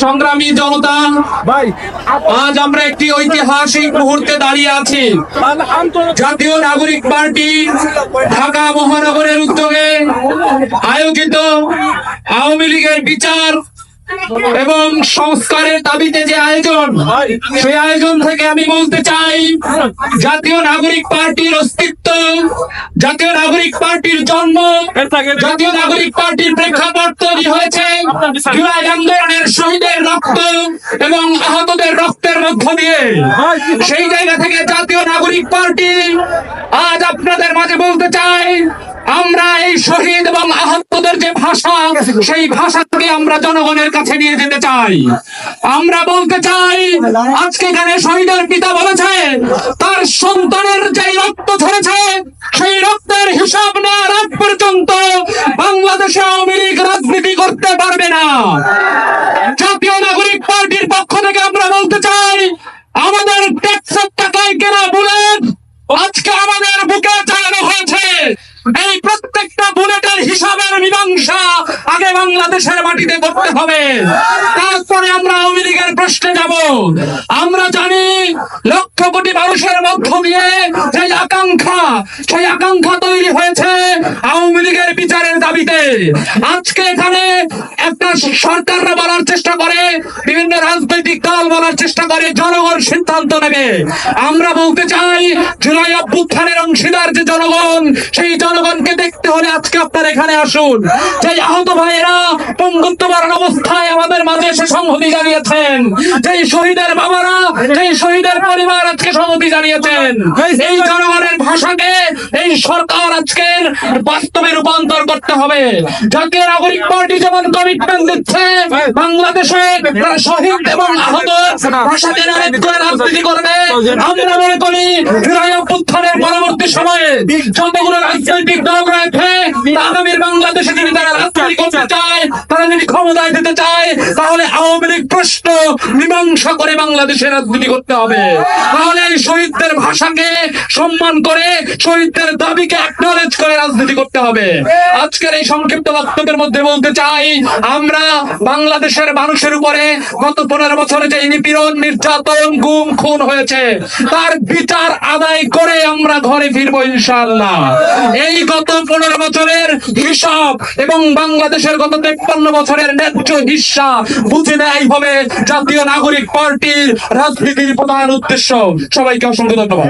সংগ্রামী জনতা, আজ আমরা একটি ঐতিহাসিক মুহূর্তে দাঁড়িয়ে আছি। জাতীয় নাগরিক পার্টি ঢাকা মহানগরের উদ্যোগে আয়োজিত আওয়ামী লীগের বিচার এবং সংস্কারের দাবিতে যে আয়োজন, সেই আয়োজন থেকে আমি বলতে চাই, জাতীয় নাগরিক পার্টির অস্তিত্ব, জাতীয় নাগরিক পার্টির জন্ম, জাতীয় নাগরিক পার্টির প্রেক্ষাপট তৈরি হয়েছে জুলাই আন্দোলনের শহীদের রক্ত এবং আহতদের রক্তের মধ্য দিয়ে। সেই জায়গা থেকে জাতীয় নাগরিক পার্টি আজ আপনাদের মাঝে বলতে চাই, আমরা এই শহীদ এবং আহতদের যে ভাষা, সেই ভাষাকে আমরা জনগণের কাছে নিয়ে যেতে চাই। আমরা বলতে চাই, আজকে এখানে শহীদের পিতা বলেছে তার সন্তানের যে রক্ত ঝরেছে, সেই রক্তের হিসাব নেওয়ার আগ পর্যন্ত বাংলাদেশে আওয়ামী লীগ রাজনীতি করতে পারবে না। জাতীয় নাগরিক পার্টির পক্ষ থেকে আমরা বলতে চাই, আমাদের ট্যাক্সের টাকায় কেনা বুলেট আজকে আমাদের বুকে চালানো হয়েছে। এই প্রত্যেকটা বুলেটের হিসাবের মীমাংসা আগে বাংলাদেশের মাটিতে করতে হবে, তারপরে আমরা আওয়ামী লীগের প্রশ্নে যাব। আমরা জানি লক্ষ কোটি মানুষের মধ্য দিয়ে যে আকাঙ্ক্ষা, সেই আকাঙ্ক্ষা তৈরি হয়েছে আওয়ামী লীগের বিচারের দাবিতে। আজকে এখানে একটা সরকাররা বলার চেষ্টা করে, বিভিন্ন রাজনৈতিক দল বলার চেষ্টা করে জনগণ সিদ্ধান্ত নেবে। আমরা বলতে চাই, জুলাই অভ্যুত্থানের অংশীদার যে জনগণ, সেই জনগণকে দেখতে হলে আজকে আপনারা এখানে আসুন। যে আহত ভাইয়েরা পঙ্গুত্ববরণ অবস্থায় আমাদের মাঝে এসে সংহতি জানিয়েছেন, যেই শহীদের বাবারা, যেই শহীদের পরিবার আজকে সংহতি জানিয়েছেন, এই জনগণের ভাষাকে এই সরকার আজকে বাস্তবে রূপান্তর করতে হবে। জাতীয় নাগরিক পার্টি যেমন কমিটমেন্ট দিচ্ছে বাংলাদেশে শহীদ এবং আহত ভাষাকে রাজনীতি করবে, আমরা মনে করি জুলাই অভ্যুত্থানের পরবর্তী সময়ে যতগুলো রাজনৈতিক দল রয়েছে, আগামীর বাংলাদেশে যদি তারা রাজনীতি করতে চায়, তারা যদি ক্ষমতায় যেতে চায়, তাহলে আওয়ামী লীগ প্রশ্ন মীমাংসা করে বাংলাদেশে রাজনীতি করতে হবে। তাহলে এই শহীদদের ভাষাকে সম্মান করে, শহীদদের দাবিকে অ্যাকনলেজ করে রাজনীতি করতে হবে। আজকের এই সংক্ষিপ্ত বক্তব্যের মধ্যে বলতে চাই, আমরা বাংলাদেশের মানুষের উপরে গত 15 বছরে যে নিপীড়ন, নির্যাতন, গুম, খুন হয়েছে, তার বিচার আদায় করে আমরা ঘরে ফিরবো ইনশাআল্লাহ। এই গত 15 বছরের হিসাব এবং বাংলাদেশের গত 53 বছরের ন্যায্য হিস্সা বুঝে নেয় হবে জাতীয় নাগরিক পার্টির রাজনীতির প্রধান উদ্দেশ্য। সবাইকে অসংখ্য ধন্যবাদ।